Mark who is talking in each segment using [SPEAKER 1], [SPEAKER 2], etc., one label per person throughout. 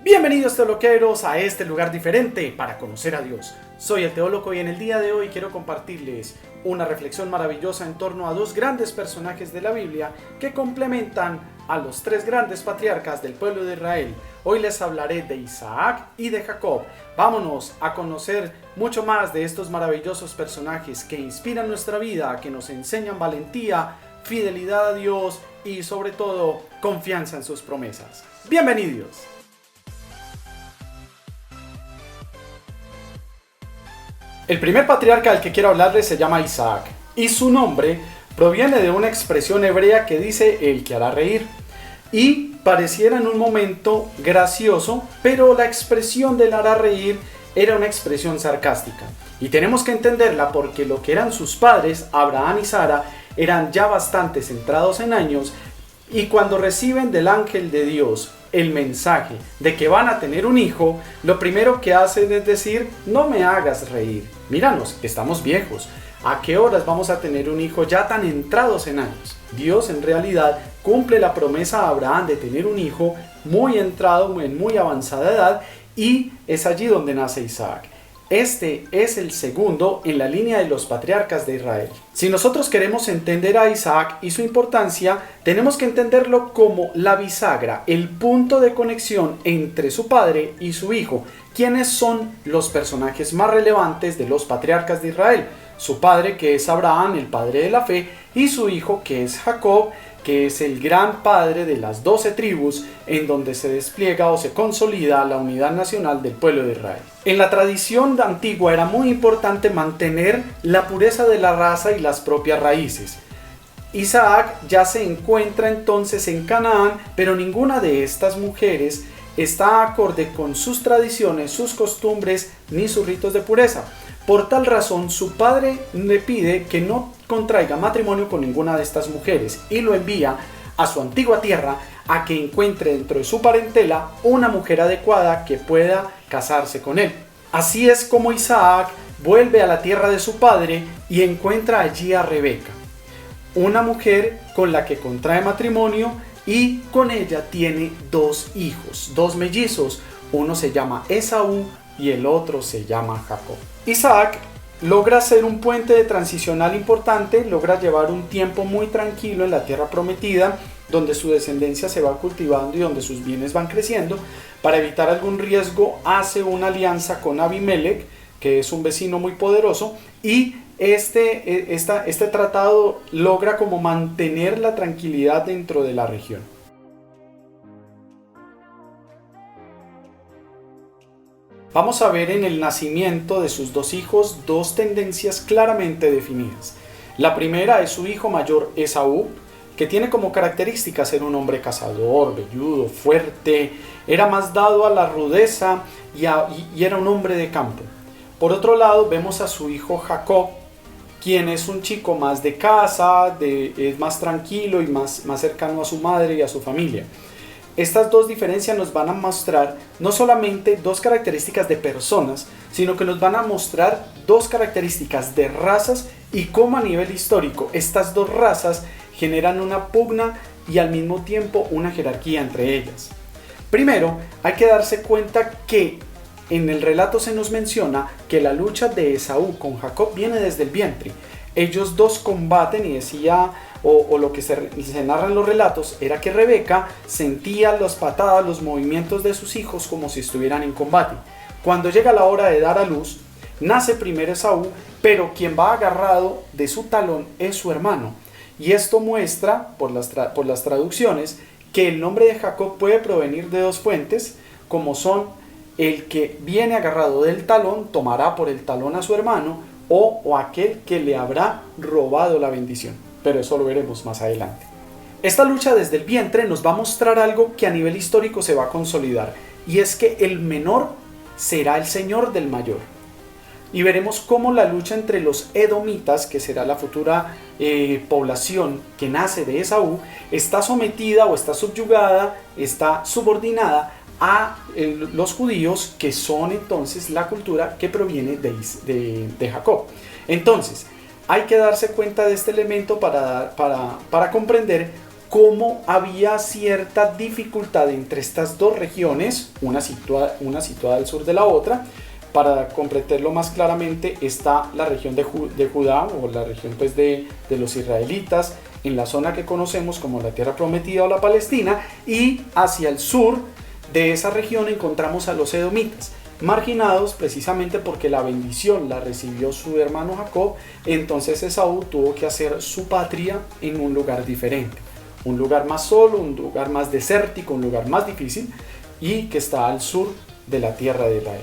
[SPEAKER 1] Bienvenidos teoloqueros a este lugar diferente para conocer a Dios. Soy el teólogo y en el día de hoy quiero compartirles una reflexión maravillosa en torno a dos grandes personajes de la Biblia que complementan a los tres grandes patriarcas del pueblo de Israel. Hoy les hablaré de Isaac y de Jacob. Vámonos a conocer mucho más de estos maravillosos personajes que inspiran nuestra vida, que nos enseñan valentía, fidelidad a Dios y sobre todo confianza en sus promesas. Bienvenidos. El primer patriarca del que quiero hablarles se llama Isaac, y su nombre proviene de una expresión hebrea que dice el que hará reír. Y pareciera en un momento gracioso, pero la expresión del hará reír era una expresión sarcástica. Y tenemos que entenderla porque lo que eran sus padres, Abraham y Sara, eran ya bastante centrados en años, y cuando reciben del ángel de Dios el mensaje de que van a tener un hijo, lo primero que hacen es decir: no me hagas reír, míranos, estamos viejos, ¿a qué horas vamos a tener un hijo ya tan entrados en años? Dios en realidad cumple la promesa a Abraham de tener un hijo muy entrado, en muy avanzada edad, y es allí donde nace Isaac. Este es el segundo en la línea de los patriarcas de Israel. Si nosotros queremos entender a Isaac y su importancia, tenemos que entenderlo como la bisagra, el punto de conexión entre su padre y su hijo. ¿Quiénes son los personajes más relevantes de los patriarcas de Israel? Su padre, que es Abraham, el padre de la fe, y su hijo, que es Jacob, que es el gran padre de las 12 tribus en donde se despliega o se consolida la unidad nacional del pueblo de Israel. En la tradición antigua era muy importante mantener la pureza de la raza y las propias raíces. Isaac ya se encuentra entonces en Canaán, pero ninguna de estas mujeres está acorde con sus tradiciones, sus costumbres ni sus ritos de pureza. Por tal razón, su padre le pide que no contraiga matrimonio con ninguna de estas mujeres y lo envía a su antigua tierra a que encuentre dentro de su parentela una mujer adecuada que pueda casarse con él. Así es como Isaac vuelve a la tierra de su padre y encuentra allí a Rebeca, una mujer con la que contrae matrimonio y con ella tiene dos hijos, dos mellizos. Uno se llama Esaú y el otro se llama Jacob. Isaac logra ser un puente de transicional importante, logra llevar un tiempo muy tranquilo en la tierra prometida, donde su descendencia se va cultivando y donde sus bienes van creciendo. Para evitar algún riesgo, hace una alianza con Abimelech, que es un vecino muy poderoso, y este tratado logra como mantener la tranquilidad dentro de la región. Vamos a ver en el nacimiento de sus dos hijos dos tendencias claramente definidas. La primera es su hijo mayor Esaú, que tiene como característica ser un hombre cazador, velludo, fuerte, era más dado a la rudeza y era un hombre de campo. Por otro lado vemos a su hijo Jacob, quien es un chico más de casa, es más tranquilo y más cercano a su madre y a su familia. Estas dos diferencias nos van a mostrar no solamente dos características de personas, sino que nos van a mostrar dos características de razas y cómo a nivel histórico estas dos razas generan una pugna y al mismo tiempo una jerarquía entre ellas. Primero, hay que darse cuenta que en el relato se nos menciona que la lucha de Esaú con Jacob viene desde el vientre. Ellos dos combaten y decía, o lo que se narra en los relatos, era que Rebeca sentía las patadas, los movimientos de sus hijos como si estuvieran en combate. Cuando llega la hora de dar a luz, nace primero Esaú, pero quien va agarrado de su talón es su hermano. Y esto muestra, por las traducciones, que el nombre de Jacob puede provenir de dos fuentes, como son: el que viene agarrado del talón tomará por el talón a su hermano, o aquel que le habrá robado la bendición. Pero eso lo veremos más adelante. Esta lucha desde el vientre nos va a mostrar algo que a nivel histórico se va a consolidar, y es que el menor será el señor del mayor. Y veremos cómo la lucha entre los edomitas, que será la futura población que nace de Esaú, está sometida o está subyugada, está subordinada a los judíos, que son entonces la cultura que proviene de Jacob. Entonces, hay que darse cuenta de este elemento para comprender cómo había cierta dificultad entre estas dos regiones, una situada al sur de la otra. Para completarlo más claramente, está la región de Judá, o la región pues de los israelitas, en la zona que conocemos como la Tierra Prometida o la Palestina, y hacia el sur de esa región encontramos a los edomitas, marginados precisamente porque la bendición la recibió su hermano Jacob. Entonces Esaú tuvo que hacer su patria en un lugar diferente, un lugar más solo, un lugar más desértico, un lugar más difícil, y que está al sur de la tierra de Israel.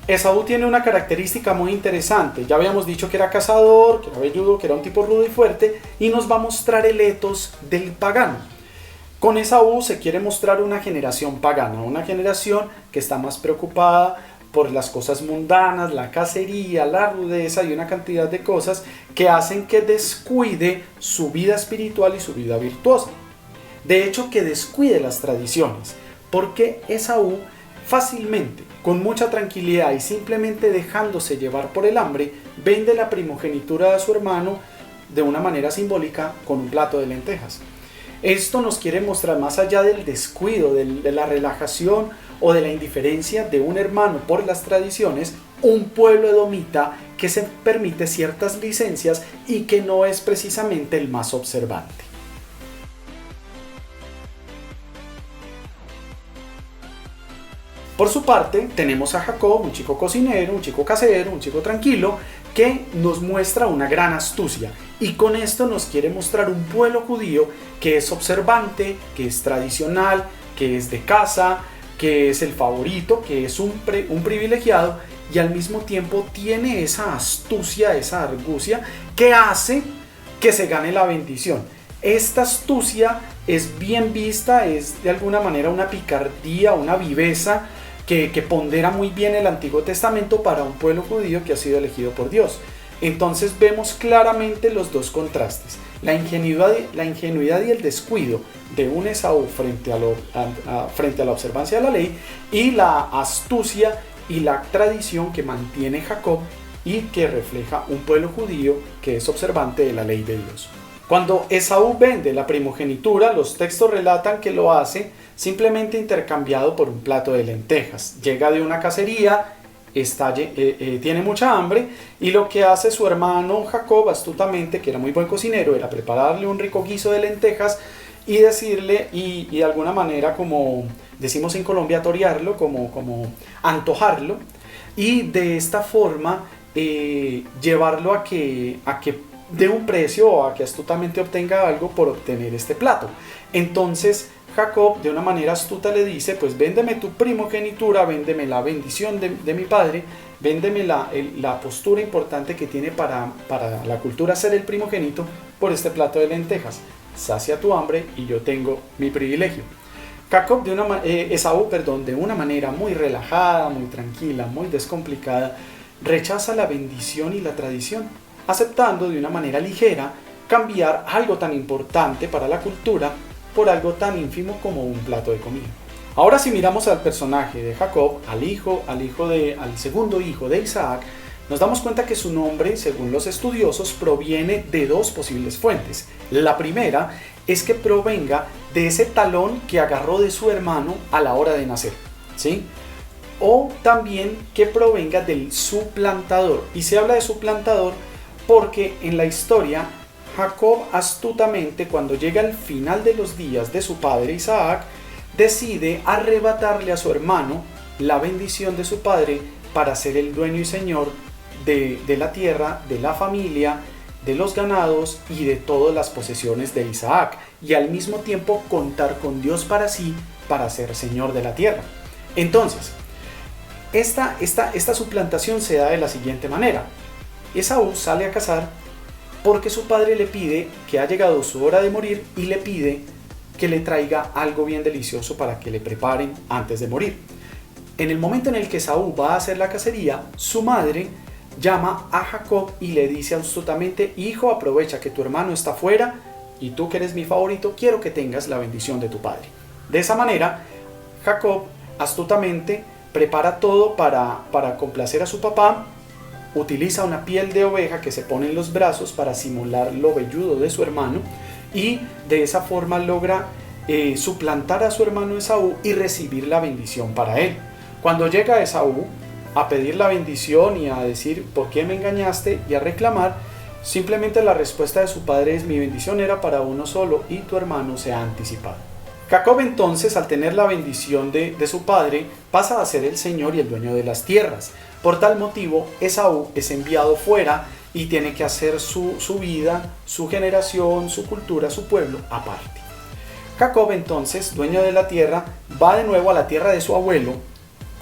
[SPEAKER 1] Esaú tiene una característica muy interesante. Ya habíamos dicho que era cazador, que era velludo, que era un tipo rudo y fuerte, y nos va a mostrar el etos del pagano. Con Esaú se quiere mostrar una generación pagana, una generación que está más preocupada por las cosas mundanas, la cacería, la rudeza y una cantidad de cosas que hacen que descuide su vida espiritual y su vida virtuosa. De hecho, que descuide las tradiciones, porque Esaú fácilmente, con mucha tranquilidad y simplemente dejándose llevar por el hambre, vende la primogenitura de su hermano de una manera simbólica con un plato de lentejas. Esto nos quiere mostrar, más allá del descuido, de la relajación o de la indiferencia de un hermano por las tradiciones, un pueblo edomita que se permite ciertas licencias y que no es precisamente el más observante. Por su parte, tenemos a Jacob, un chico cocinero, un chico casero, un chico tranquilo, que nos muestra una gran astucia, y con esto nos quiere mostrar un pueblo judío que es observante, que es tradicional, que es de casa, que es el favorito, que es un privilegiado, y al mismo tiempo tiene esa astucia, esa argucia que hace que se gane la bendición. Esta astucia es bien vista, es de alguna manera una picardía, una viveza que pondera muy bien el Antiguo Testamento para un pueblo judío que ha sido elegido por Dios. Entonces vemos claramente los dos contrastes, la ingenuidad y el descuido de un Esaú frente a la observancia de la ley, y la astucia y la tradición que mantiene Jacob y que refleja un pueblo judío que es observante de la ley de Dios. Cuando Esaú vende la primogenitura, los textos relatan que lo hace simplemente intercambiado por un plato de lentejas. Llega de una cacería, tiene mucha hambre, y lo que hace su hermano Jacob astutamente, que era muy buen cocinero, era prepararle un rico guiso de lentejas y decirle, y de alguna manera, como decimos en Colombia, torearlo, como antojarlo, y de esta forma llevarlo a que dé un precio, o a que astutamente obtenga algo por obtener este plato. Entonces Jacob, de una manera astuta, le dice: pues véndeme tu primogenitura, véndeme la bendición de mi padre, véndeme la postura importante que tiene para la cultura ser el primogénito por este plato de lentejas. Sacia tu hambre y yo tengo mi privilegio. Esaú, de una manera muy relajada, muy tranquila, muy descomplicada, rechaza la bendición y la tradición, aceptando de una manera ligera cambiar algo tan importante para la cultura por algo tan ínfimo como un plato de comida. Ahora, si miramos al personaje de Jacob, al segundo hijo de Isaac, nos damos cuenta que su nombre, según los estudiosos, proviene de dos posibles fuentes. La primera es que provenga de ese talón que agarró de su hermano a la hora de nacer, ¿sí? O también que provenga del suplantador. Y se habla de suplantador porque en la historia Jacob astutamente, cuando llega al final de los días de su padre Isaac, decide arrebatarle a su hermano la bendición de su padre para ser el dueño y señor de la tierra, de la familia, de los ganados y de todas las posesiones de Isaac, y al mismo tiempo contar con Dios para sí, para ser señor de la tierra. Entonces, esta suplantación se da de la siguiente manera. Esaú sale a cazar porque su padre le pide que ha llegado su hora de morir, y le pide que le traiga algo bien delicioso para que le preparen antes de morir. En el momento en el que Esaú va a hacer la cacería, su madre llama a Jacob y le dice astutamente: hijo, aprovecha que tu hermano está fuera y tú, que eres mi favorito, quiero que tengas la bendición de tu padre. De esa manera, Jacob astutamente prepara todo para complacer a su papá, utiliza una piel de oveja que se pone en los brazos para simular lo velludo de su hermano y de esa forma logra suplantar a su hermano Esaú y recibir la bendición para él. Cuando llega Esaú a pedir la bendición y a decir ¿por qué me engañaste? Y a reclamar, simplemente la respuesta de su padre es: mi bendición era para uno solo y tu hermano se ha anticipado. Jacob entonces, al tener la bendición de su padre, pasa a ser el señor y el dueño de las tierras. Por tal motivo, Esaú es enviado fuera y tiene que hacer su vida, su generación, su cultura, su pueblo aparte. Jacob entonces, dueño de la tierra, va de nuevo a la tierra de su abuelo,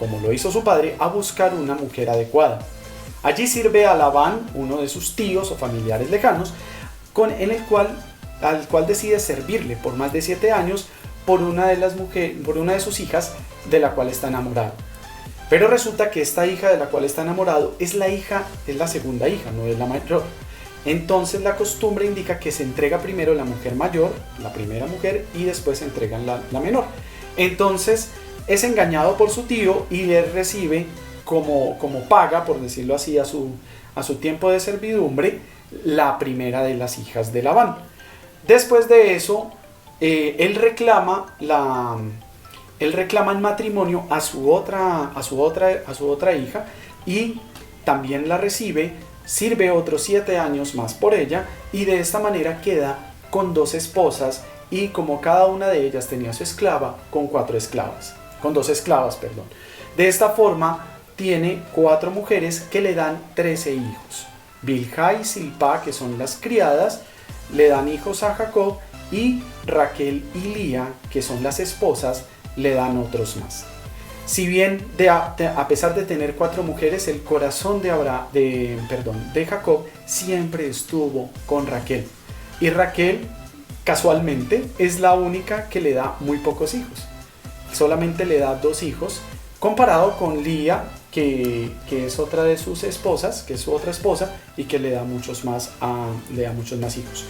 [SPEAKER 1] como lo hizo su padre, a buscar una mujer adecuada. Allí sirve a Labán, uno de sus tíos o familiares lejanos, al cual decide servirle por más de 7 años por una de sus hijas de la cual está enamorado. Pero resulta que esta hija de la cual está enamorado es la segunda hija, no es la mayor. Entonces la costumbre indica que se entrega primero la mujer mayor, la primera mujer, y después se entregan la menor. Entonces es engañado por su tío y le recibe como paga, por decirlo así, a su tiempo de servidumbre, la primera de las hijas de Labán. Después de eso, él reclama en matrimonio a su otra hija y también la recibe, sirve otros 7 años más por ella y de esta manera queda con 2 esposas y como cada una de ellas tenía su esclava, con 2 esclavas. De esta forma tiene 4 mujeres que le dan 13 hijos. Bilhá y Silpá, que son las criadas, le dan hijos a Jacob, y Raquel y Lía, que son las esposas, le dan otros más. Si bien a pesar de tener 4 mujeres, el corazón de Jacob siempre estuvo con Raquel. Y Raquel, casualmente, es la única que le da muy pocos hijos. Solamente le da 2 hijos, comparado con Lía, que es otra de sus esposas, que es su otra esposa, y que le da muchos más hijos.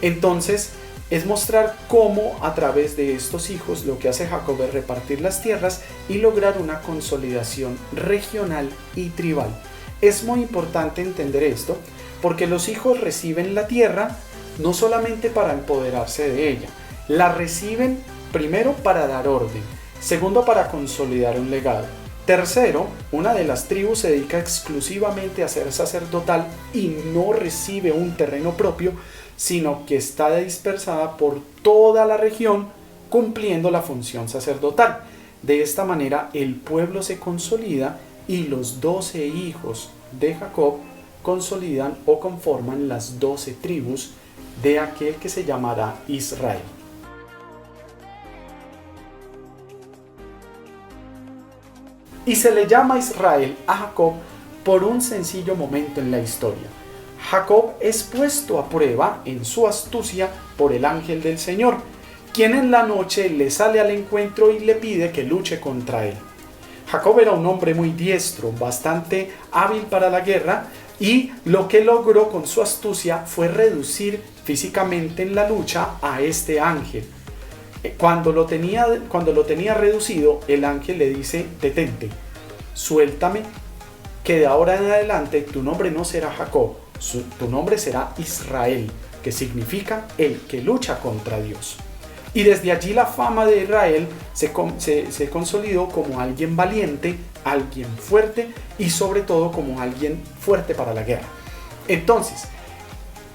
[SPEAKER 1] Entonces, es mostrar cómo a través de estos hijos lo que hace Jacob es repartir las tierras y lograr una consolidación regional y tribal. Es muy importante entender esto porque los hijos reciben la tierra no solamente para empoderarse de ella, la reciben primero para dar orden, segundo para consolidar un legado. Tercero, una de las tribus se dedica exclusivamente a ser sacerdotal y no recibe un terreno propio, sino que está dispersada por toda la región cumpliendo la función sacerdotal. De esta manera el pueblo se consolida y los 12 hijos de Jacob consolidan o conforman las 12 tribus de aquel que se llamará Israel. Y se le llama Israel a Jacob por un sencillo momento en la historia. Jacob es puesto a prueba en su astucia por el ángel del Señor, quien en la noche le sale al encuentro y le pide que luche contra él. Jacob era un hombre muy diestro, bastante hábil para la guerra, y lo que logró con su astucia fue reducir físicamente en la lucha a este ángel. Cuando lo tenía reducido, el ángel le dice: detente, suéltame, que de ahora en adelante tu nombre no será Jacob, tu nombre será Israel, que significa el que lucha contra Dios. Y desde allí la fama de Israel se consolidó como alguien valiente, alguien fuerte y sobre todo como alguien fuerte para la guerra. Entonces,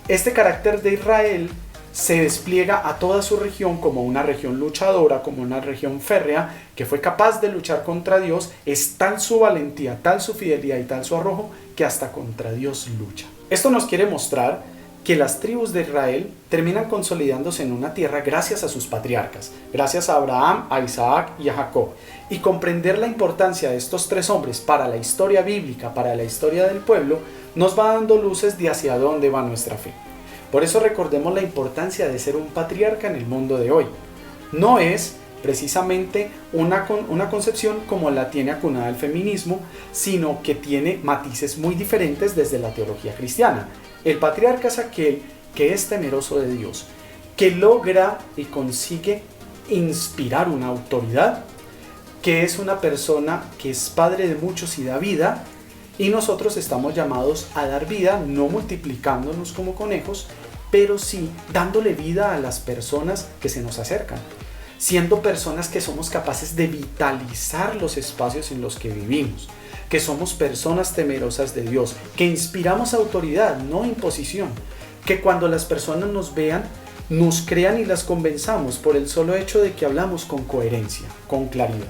[SPEAKER 1] este carácter de Israel se despliega a toda su región como una región luchadora, como una región férrea, que fue capaz de luchar contra Dios. Es tal su valentía, tal su fidelidad y tal su arrojo, que hasta contra Dios lucha. Esto nos quiere mostrar que las tribus de Israel terminan consolidándose en una tierra gracias a sus patriarcas, gracias a Abraham, a Isaac y a Jacob. Y comprender la importancia de estos 3 hombres para la historia bíblica, para la historia del pueblo, nos va dando luces de hacia dónde va nuestra fe. Por eso recordemos la importancia de ser un patriarca en el mundo de hoy. No es precisamente una concepción como la tiene acunada el feminismo, sino que tiene matices muy diferentes desde la teología cristiana. El patriarca es aquel que es temeroso de Dios, que logra y consigue inspirar una autoridad, que es una persona que es padre de muchos y da vida, Y nosotros estamos llamados a dar vida, no multiplicándonos como conejos, pero sí dándole vida a las personas que se nos acercan, siendo personas que somos capaces de vitalizar los espacios en los que vivimos, que somos personas temerosas de Dios, que inspiramos autoridad, no imposición, que cuando las personas nos vean, nos crean y las convenzamos por el solo hecho de que hablamos con coherencia, con claridad.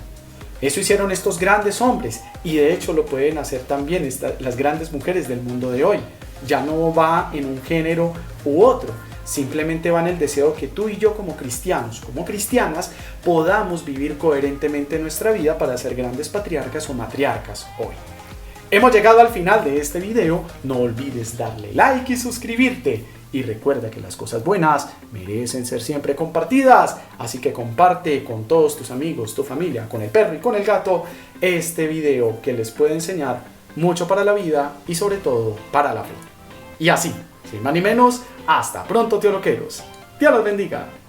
[SPEAKER 1] Eso hicieron estos grandes hombres y de hecho lo pueden hacer también las grandes mujeres del mundo de hoy. Ya no va en un género u otro, simplemente va en el deseo que tú y yo como cristianos, como cristianas, podamos vivir coherentemente nuestra vida para ser grandes patriarcas o matriarcas hoy. Hemos llegado al final de este video, no olvides darle like y suscribirte. Y recuerda que las cosas buenas merecen ser siempre compartidas, así que comparte con todos tus amigos, tu familia, con el perro y con el gato este video que les puede enseñar mucho para la vida y sobre todo para la fe. Y así, sin más ni menos, hasta pronto teoloqueros. Dios los bendiga.